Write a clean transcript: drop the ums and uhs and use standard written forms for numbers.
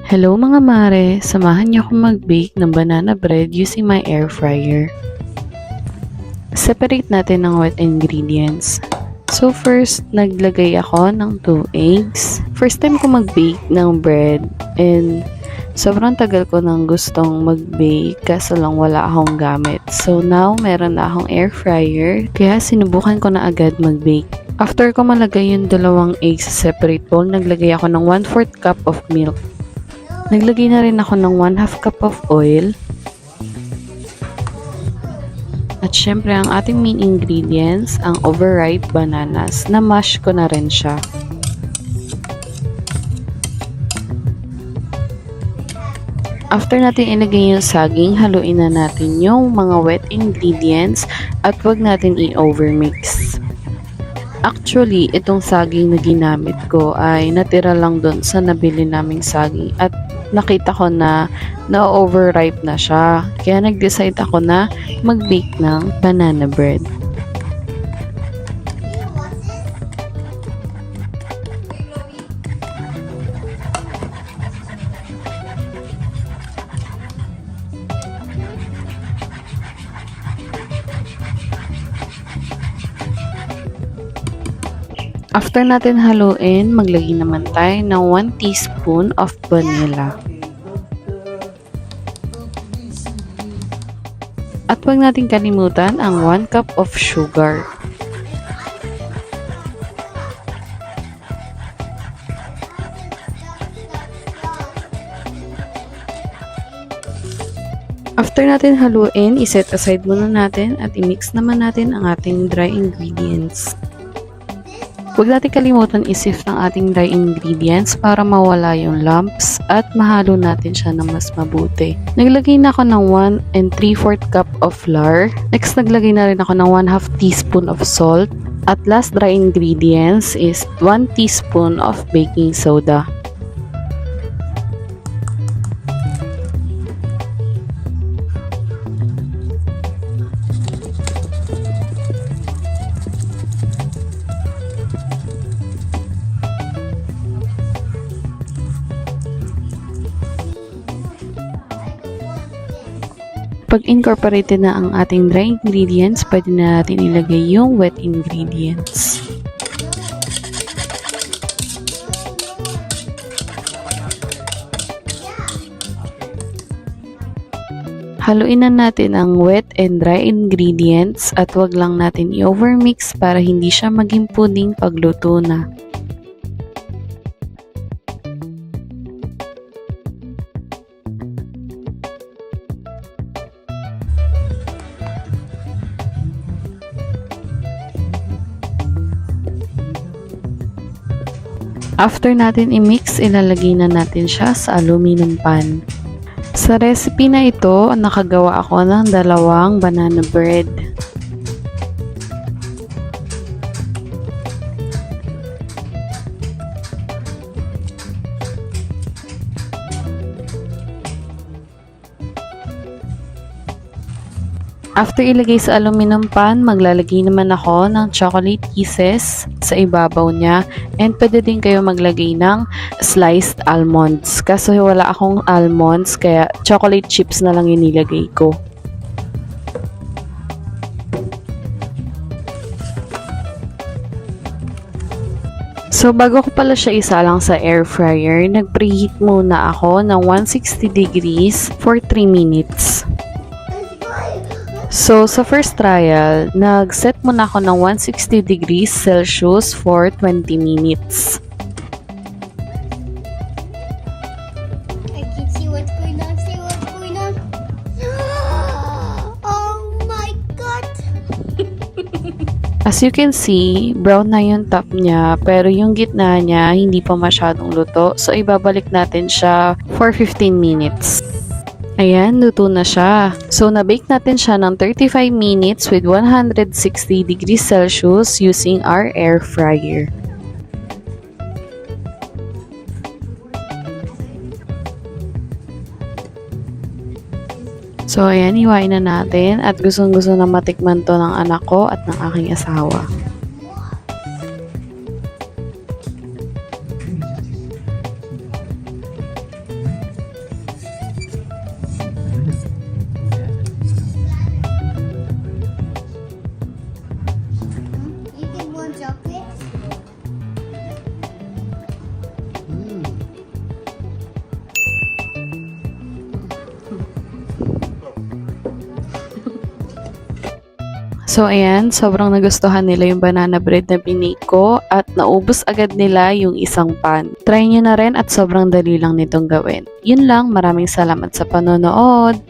Hello mga mare, samahan niyo akong mag-bake ng banana bread using my air fryer. Separate natin ang wet ingredients. So first, naglagay ako ng 2 eggs. First time ko mag-bake ng bread and sobrang tagal ko nang gustong mag-bake kaso lang wala akong gamit. So now, meron na akong air fryer kaya sinubukan ko na agad mag-bake. After ko malagay yung 2 eggs sa separate bowl, naglagay ako ng 1/4 cup of milk. Naglagay na rin ako ng 1/2 cup of oil. At syempre, ang ating main ingredients, ang overripe bananas, na mash ko na rin siya. After natin ilagay yung saging, haluin na natin yung mga wet ingredients at huwag natin i-overmix. Actually, itong saging na ginamit ko ay natira lang doon sa nabili naming saging at nakita ko na na-overripe na siya. Kaya nag-decide ako na mag-bake ng banana bread. After natin haluin, maglagay naman tayo ng 1 teaspoon of vanilla. At huwag natin kalimutan ang 1 cup of sugar. After natin haluin, iset aside muna natin at i-mix naman natin ang ating dry ingredients. Huwag natin kalimutan i-sift ang ating dry ingredients para mawala yung lumps at mahalo natin siya ng mas mabuti. Naglagay na ako ng 1 3/4 cup of flour. Next, naglagay na rin ako ng 1/2 teaspoon of salt. At last dry ingredients is 1 teaspoon of baking soda. Pag incorporated na ang ating dry ingredients, pwede na natin ilagay yung wet ingredients. Haluin na natin ang wet and dry ingredients at wag lang natin i-overmix para hindi siya maging puding pagluto na. After natin i-mix, ilalagay na natin siya sa aluminum pan. Sa recipe na ito, nakagawa ako ng 2 banana bread. After ilagay sa aluminum pan, maglalagay naman ako ng chocolate pieces sa ibabaw niya and pwede din kayo maglagay ng sliced almonds. Kaso wala akong almonds kaya chocolate chips na lang yung nilagay ko. So bago ko pala siya isalang sa air fryer, nag-preheat muna ako ng 160 degrees for 3 minutes. So, sa first trial, nag-set muna ako ng 160 degrees Celsius for 20 minutes. I can see what's going on. See what's going on. Oh my god! As you can see, brown na yung top niya, pero yung gitna niya hindi pa masyadong luto. So, ibabalik natin siya for 15 minutes. Ayan, luto na siya. So, na-bake natin siya ng 35 minutes with 160 degrees Celsius using our air fryer. So, ayan, iwain na natin at gustong-gusto na matikman to ng anak ko at ng aking asawa. So ayan, sobrang nagustuhan nila yung banana bread na binake ko at naubos agad nila yung isang pan. Try nyo na rin at sobrang dali lang nitong gawin. Yun lang, maraming salamat sa panonood!